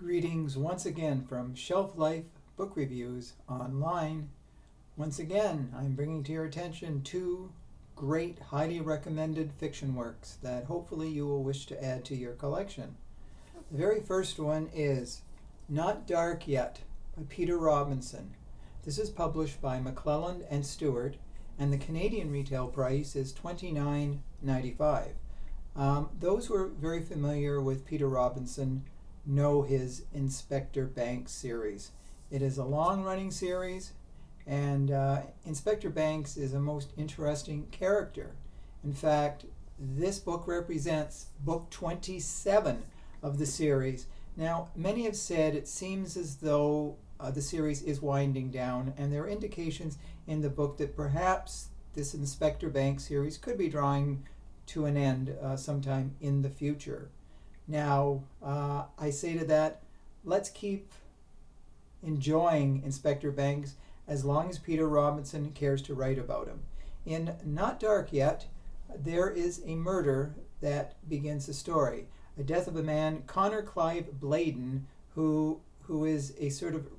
Greetings once again from Shelf Life Book Reviews Online. Once again, I'm bringing to your attention two great, highly recommended fiction works that hopefully you will wish to add to your collection. The very first one is Not Dark Yet by Peter Robinson. This is published by McClelland and Stewart, and the Canadian retail price is $29.95. Those who are very familiar with Peter Robinson know his Inspector Banks series. It is a long-running series, and Inspector Banks is a most interesting character. In fact, this book represents book 27 of the series. Now, many have said it seems as though the series is winding down, and there are indications in the book that perhaps this Inspector Banks series could be drawing to an end sometime in the future. Now, I say to that, let's keep enjoying Inspector Banks as long as Peter Robinson cares to write about him. In Not Dark Yet, there is a murder that begins the story. A death of a man, Connor Clive Bladen, who is a sort of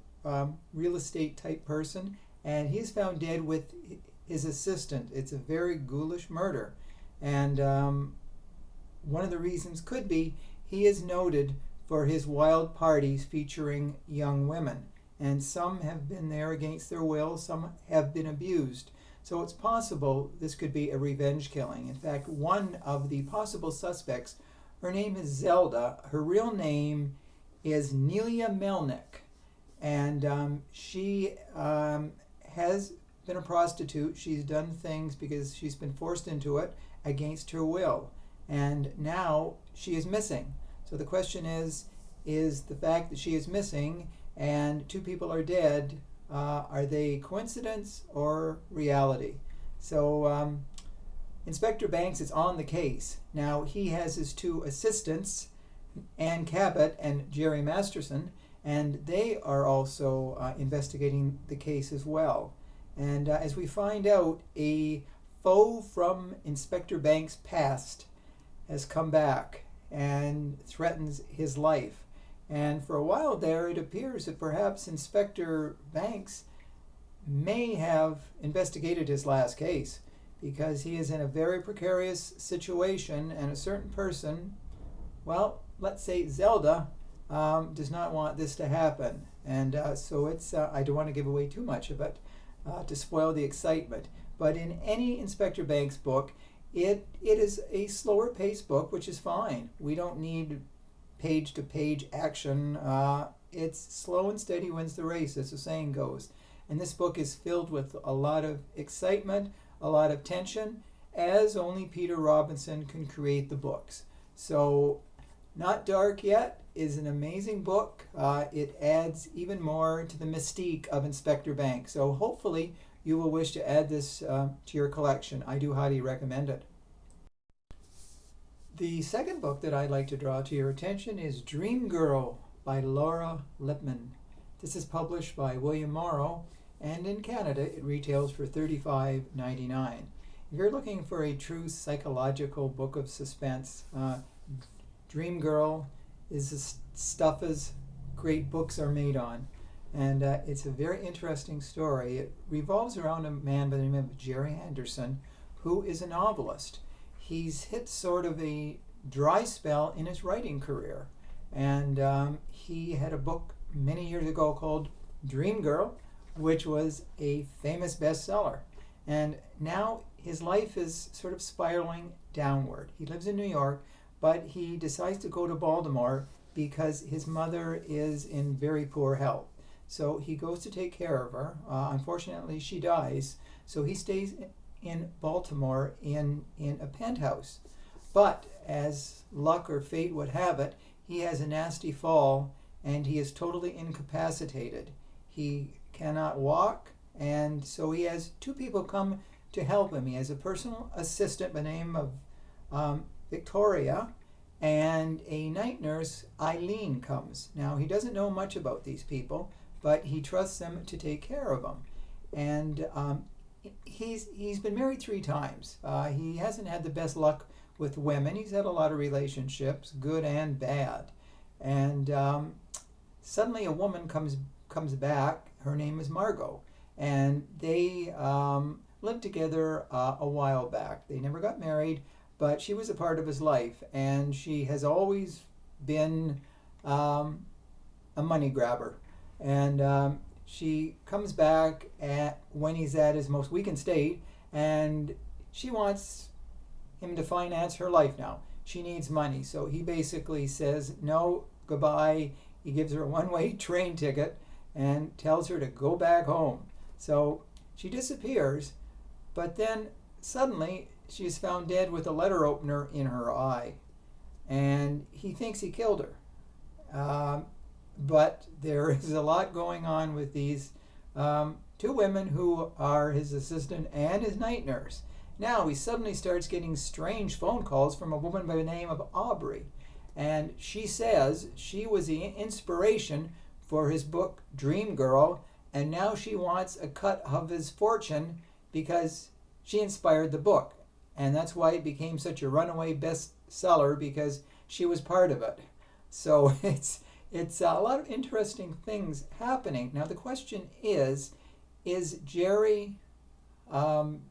real estate type person, and he's found dead with his assistant. It's a very ghoulish murder. And one of the reasons could be he is noted for his wild parties featuring young women. And some have been there against their will, some have been abused. So it's possible this could be a revenge killing. In fact, one of the possible suspects, her name is Zelda. Her real name is Nelia Melnick. And she has been a prostitute. She's done things because she's been forced into it against her will. And now she is missing. So the question is the fact that she is missing and two people are dead, are they coincidence or reality? So Inspector Banks is on the case. Now he has his two assistants, Ann Cabot and Jerry Masterson, and they are also investigating the case as well. And as we find out, a foe from Inspector Banks' past has come back and threatens his life. And for a while there, it appears that perhaps Inspector Banks may have investigated his last case, because he is in a very precarious situation, and a certain person, well, let's say Zelda, does not want this to happen. And so it's, I don't want to give away too much of it to spoil the excitement. But in any Inspector Banks book, it is a slower paced book, which is fine. We don't need page to page action. It's slow and steady wins the race, as the saying goes. And this book is filled with a lot of excitement, a lot of tension, as only Peter Robinson can create the books. So Not Dark Yet is an amazing book. It adds even more to the mystique of Inspector Banks. So hopefully you will wish to add this to your collection. I do highly recommend it. The second book that I'd like to draw to your attention is Dream Girl by Laura Lippman. This is published by William Morrow, and in Canada it retails for $35.99. If you're looking for a true psychological book of suspense, Dream Girl is the stuff as great books are made on. And it's a very interesting story. It revolves around a man by the name of Jerry Anderson, who is a novelist. He's hit sort of a dry spell in his writing career. And he had a book many years ago called Dream Girl, which was a famous bestseller. And now his life is sort of spiraling downward. He lives in New York, but he decides to go to Baltimore because his mother is in very poor health. So he goes to take care of her. Unfortunately, she dies. So he stays in Baltimore in a penthouse. But as luck or fate would have it, he has a nasty fall and he is totally incapacitated. He cannot walk, and so he has two people come to help him. He has a personal assistant by the name of Victoria, and a night nurse, Eileen, comes. Now, he doesn't know much about these people, but he trusts them to take care of him. And he's been married 3 times. He hasn't had the best luck with women. He's had a lot of relationships, good and bad. And suddenly a woman comes back. Her name is Margot, and they lived together a while back. They never got married, but she was a part of his life, and she has always been a money grabber. And she comes back when he's at his most weakened state, and she wants him to finance her life now. She needs money. So he basically says, no, goodbye. He gives her a one-way train ticket and tells her to go back home. So she disappears, but then suddenly she's found dead with a letter opener in her eye. And he thinks he killed her. But there is a lot going on with these two women who are his assistant and his night nurse. Now he suddenly starts getting strange phone calls from a woman by the name of Aubrey. And she says she was the inspiration for his book Dream Girl, and now she wants a cut of his fortune because she inspired the book. And that's why it became such a runaway bestseller, because she was part of it. So it's a lot of interesting things happening. Now the question is Jerry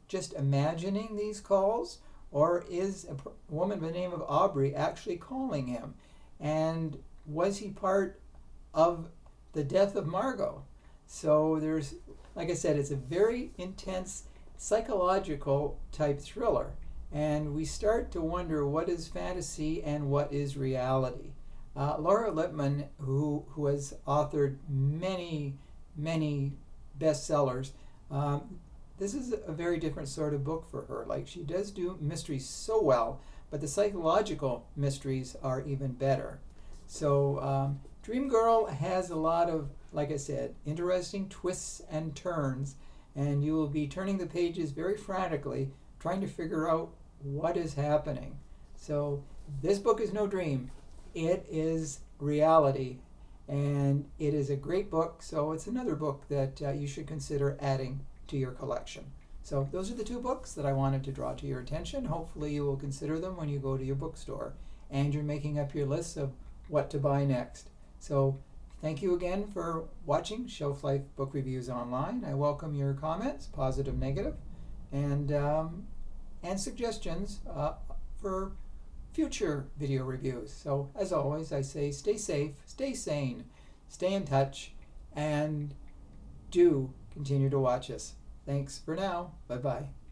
just imagining these calls, or is a woman by the name of Aubrey actually calling him? And was he part of the death of Margot? So there's, like I said, it's a very intense psychological type thriller, and we start to wonder what is fantasy and what is reality. Laura Lippman, who has authored many bestsellers, this is a very different sort of book for her. Like, she does do mysteries so well, but the psychological mysteries are even better. So Dream Girl has a lot of, like I said, interesting twists and turns, and you will be turning the pages very frantically, trying to figure out what is happening. So this book is no dream. It is reality, and it is a great book, so it's another book that you should consider adding to your collection. So those are the two books that I wanted to draw to your attention. Hopefully you will consider them when you go to your bookstore and you're making up your list of what to buy next. So thank you again for watching Shelf Life Book Reviews Online. I welcome your comments, positive, negative, and suggestions for future video reviews. So as always, I say stay safe, stay sane, stay in touch, and do continue to watch us. Thanks for now. Bye-bye.